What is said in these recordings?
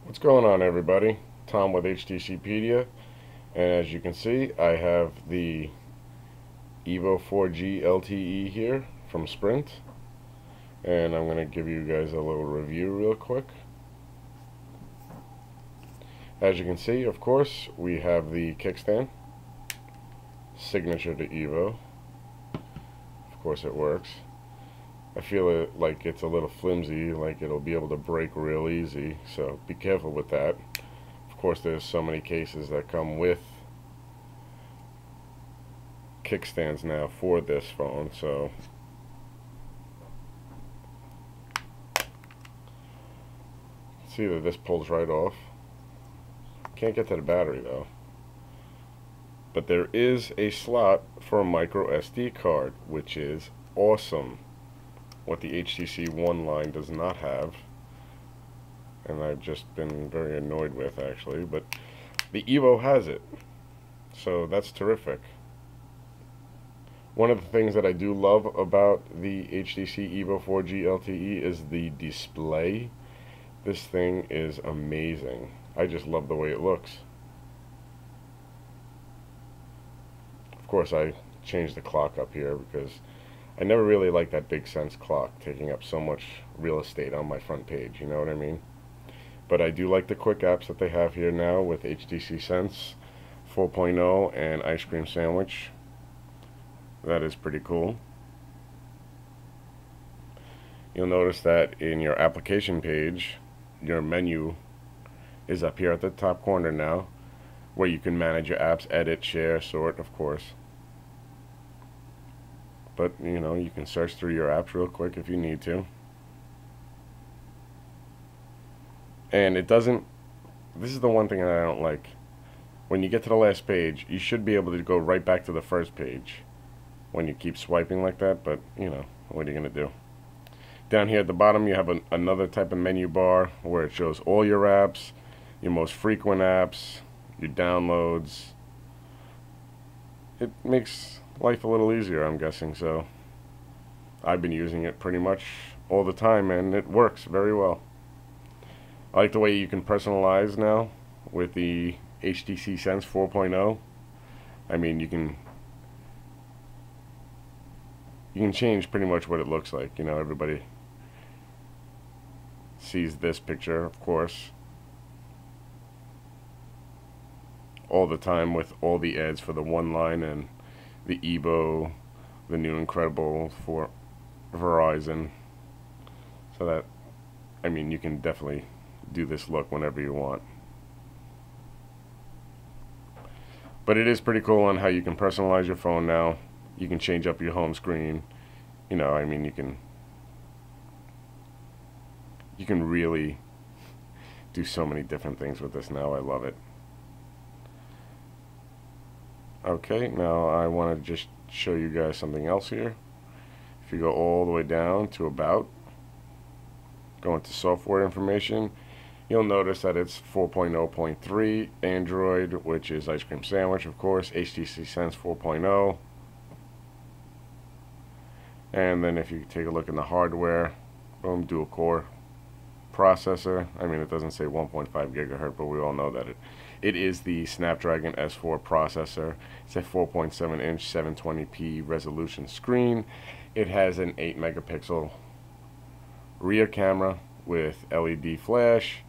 What's going on, everybody? Tom with HTCpedia, and as you can see, I have the EVO 4G LTE here from Sprint, and I'm going to give you guys a little review real quick. As you can see, of course, we have the kickstand, signature to EVO. Of course it works. I feel it like it's a little flimsy, like it'll be able to break real easy, so be careful with that. Of course, there's so many cases that come with kickstands now for this phone, so see that this pulls right off. Can't get to the battery though. But there is a slot for a micro SD card, which is awesome. What the HTC One line does not have, and I've just been very annoyed with actually, but the EVO has it, so that's terrific. One of the things that I do love about the HTC EVO 4G LTE is the display. This thing is amazing. I just love the way it looks. Of course, I changed the clock up here because I never really liked that Big Sense clock taking up so much real estate on my front page, you know what I mean? But I do like the quick apps that they have here now with HTC Sense 4.0 and Ice Cream Sandwich. That is pretty cool. You'll notice that in your application page, your menu is up here at the top corner now, where you can manage your apps, edit, share, sort, of course. But, you know, you can search through your apps real quick if you need to. And it doesn't, this is the one thing that I don't like. When you get to the last page, you should be able to go right back to the first page when you keep swiping like that, but, you know, what are you going to do? Down here at the bottom, you have another type of menu bar where it shows all your apps, your most frequent apps, your downloads. It makes life a little easier, I'm guessing, so I've been using it pretty much all the time and it works very well. I like the way you can personalize now with the HTC Sense 4.0. I mean, you can change pretty much what it looks like. You know, everybody sees this picture, of course, all the time with all the ads for the One line and the EVO, the new Incredible for Verizon. So that, I mean, you can definitely do this look whenever you want. But it is pretty cool on how you can personalize your phone now. You can change up your home screen. You know, I mean, you can really do so many different things with this now. I love it. Okay, now I want to just show you guys something else here. If you go all the way down to About, go into software information, you'll notice that it's 4.0.3 Android, which is Ice Cream Sandwich, of course, HTC Sense 4.0. And then if you take a look in the hardware, boom, dual core processor. I mean, it doesn't say 1.5 gigahertz, but we all know that it is the Snapdragon S4 processor. It's a 4.7 inch 720p resolution screen. It has an 8 megapixel rear camera with LED flash,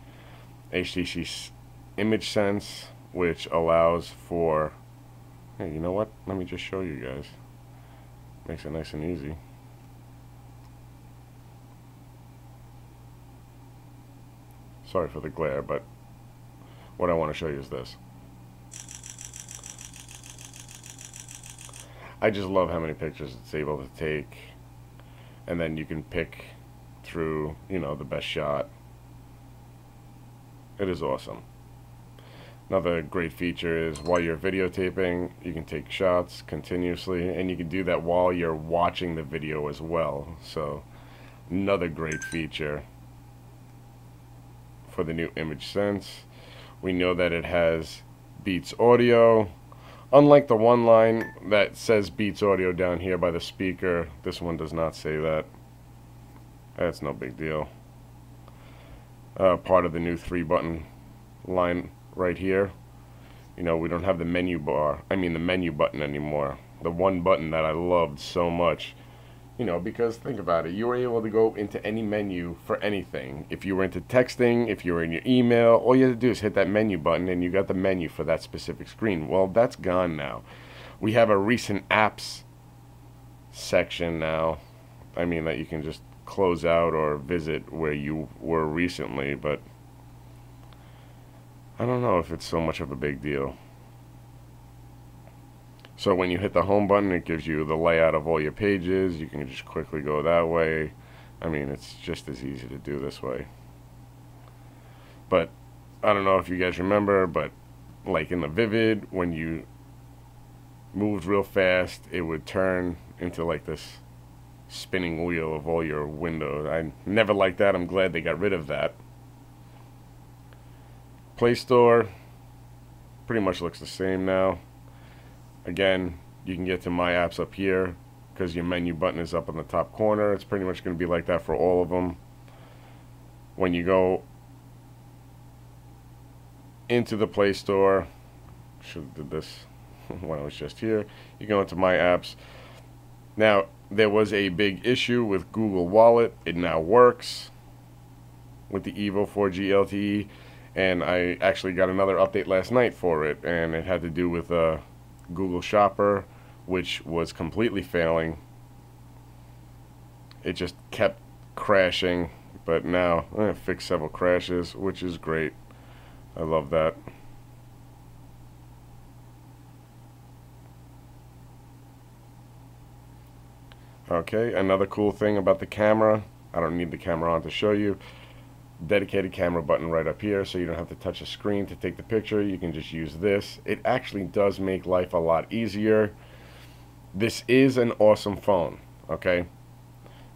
HTC image sense, which allows for, hey, you know what? Let me just show you guys. Makes it nice and easy. Sorry for the glare, but what I want to show you is this. I just love how many pictures it's able to take, and then you can pick through, you know, the best shot. It is awesome. Another great feature is while you're videotaping, you can take shots continuously, and you can do that while you're watching the video as well. So another great feature for the new image sense. We know that it has Beats audio. Unlike the One line that says Beats audio down here by the speaker, this one does not say that. That's no big deal. part of the new 3-button line right here. You know, we don't have the menu button anymore. The one button that I loved so much. You know, because think about it, you were able to go into any menu for anything. If you were into texting, if you were in your email, all you had to do is hit that menu button and you got the menu for that specific screen. Well, that's gone now. We have a recent apps section now. I mean, that you can just close out or visit where you were recently, but I don't know if it's so much of a big deal. So when you hit the home button, it gives you the layout of all your pages. You can just quickly go that way. I mean, it's just as easy to do this way. But I don't know if you guys remember, but like in the Vivid, when you moved real fast, it would turn into like this spinning wheel of all your windows. I never liked that. I'm glad they got rid of that. Play Store pretty much looks the same now. Again, you can get to My Apps up here because your menu button is up in the top corner. It's pretty much going to be like that for all of them. When you go into the Play Store, should have did this when I was just here. You go into My Apps. Now, there was a big issue with Google Wallet. It now works with the EVO 4G LTE, and I actually got another update last night for it, and it had to do with Google Shopper, which was completely failing. It just kept crashing, but now I fixed several crashes, which is great. I love that. Okay, another cool thing about the camera, I don't need the camera on to show you. Dedicated camera button right up here, so you don't have to touch a screen to take the picture. You can just use this. It actually does make life a lot easier. This is an awesome phone, okay?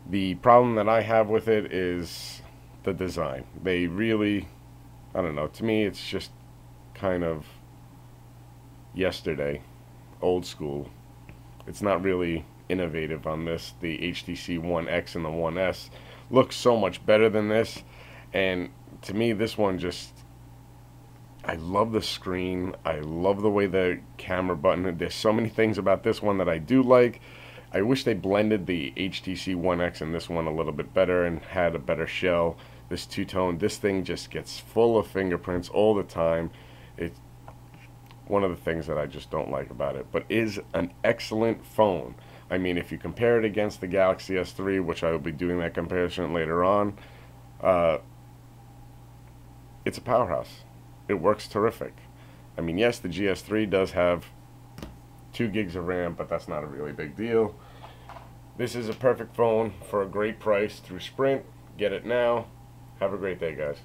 The problem that I have with it is the design. They really, I don't know, to me it's just kind of yesterday, old school. It's not really innovative on this. The HTC One X and the One S look so much better than this. And to me, this one just, I love the screen. I love the way the camera button, there's so many things about this one that I do like. I wish they blended the HTC One X and this one a little bit better and had a better shell. This two-tone, this thing just gets full of fingerprints all the time. It's one of the things that I just don't like about it, but is an excellent phone. I mean, if you compare it against the Galaxy S3, which I will be doing that comparison later on, it's a powerhouse. It works terrific. I mean, yes, the GS3 does have 2 gigs of RAM, but that's not a really big deal. This is a perfect phone for a great price through Sprint. Get it now. Have a great day, guys.